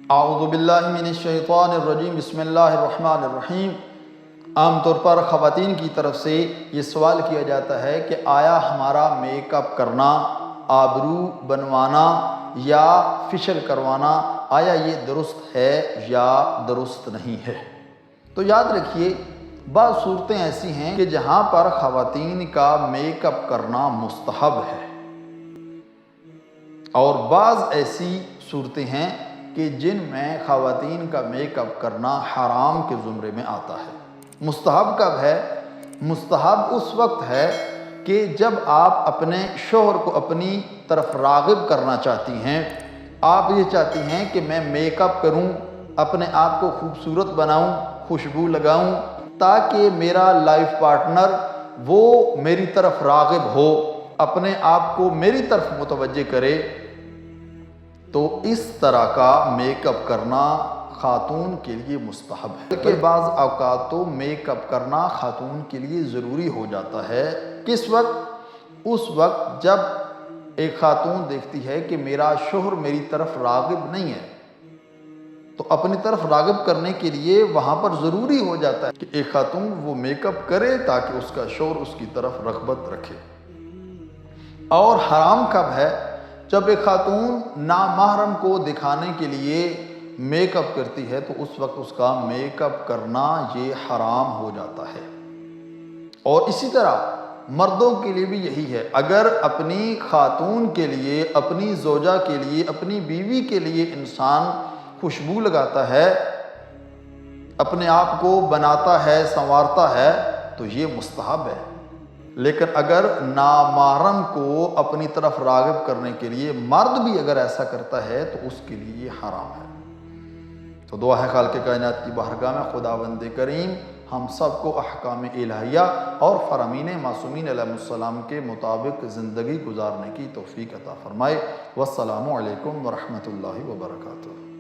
اعوذ باللہ من الشیطان الرجیم، بسم اللہ الرحمن الرحیم۔ عام طور پر خواتین کی طرف سے یہ سوال کیا جاتا ہے کہ آیا ہمارا میک اپ کرنا، آبرو بنوانا یا فیشل کروانا، آیا یہ درست ہے یا درست نہیں ہے؟ تو یاد رکھیے، بعض صورتیں ایسی ہیں کہ جہاں پر خواتین کا میک اپ کرنا مستحب ہے، اور بعض ایسی صورتیں ہیں کہ جن میں خواتین کا میک اپ کرنا حرام کے زمرے میں آتا ہے۔ مستحب کب ہے؟ مستحب اس وقت ہے کہ جب آپ اپنے شوہر کو اپنی طرف راغب کرنا چاہتی ہیں، آپ یہ چاہتی ہیں کہ میں میک اپ کروں، اپنے آپ کو خوبصورت بناؤں، خوشبو لگاؤں، تاکہ میرا لائف پارٹنر وہ میری طرف راغب ہو، اپنے آپ کو میری طرف متوجہ کرے۔ تو اس طرح کا میک اپ کرنا خاتون کے لیے مستحب ہے کہ بعض اوقات تو میک اپ کرنا خاتون کے لیے ضروری ہو جاتا ہے۔ کس وقت؟ اس وقت جب ایک خاتون دیکھتی ہے کہ میرا شوہر میری طرف راغب نہیں ہے، تو اپنی طرف راغب کرنے کے لیے وہاں پر ضروری ہو جاتا ہے کہ ایک خاتون وہ میک اپ کرے تاکہ اس کا شوہر اس کی طرف رغبت رکھے۔ اور حرام کب ہے؟ جب ایک خاتون نامحرم کو دکھانے کے لیے میک اپ کرتی ہے، تو اس وقت اس کا میک اپ کرنا یہ حرام ہو جاتا ہے۔ اور اسی طرح مردوں کے لیے بھی یہی ہے۔ اگر اپنی خاتون کے لیے، اپنی زوجہ کے لیے، اپنی بیوی کے لیے انسان خوشبو لگاتا ہے، اپنے آپ کو بناتا ہے، سنوارتا ہے، تو یہ مستحب ہے۔ لیکن اگر نامحرم کو اپنی طرف راغب کرنے کے لیے مرد بھی اگر ایسا کرتا ہے تو اس کے لیے یہ حرام ہے۔ تو دعا ہے خالق کائنات کی بارگاہ میں خداوند کریم ہم سب کو احکام الہیہ اور فرامین معصومین علیہ السلام کے مطابق زندگی گزارنے کی توفیق عطا فرمائے۔ والسلام علیکم ورحمۃ اللہ وبرکاتہ۔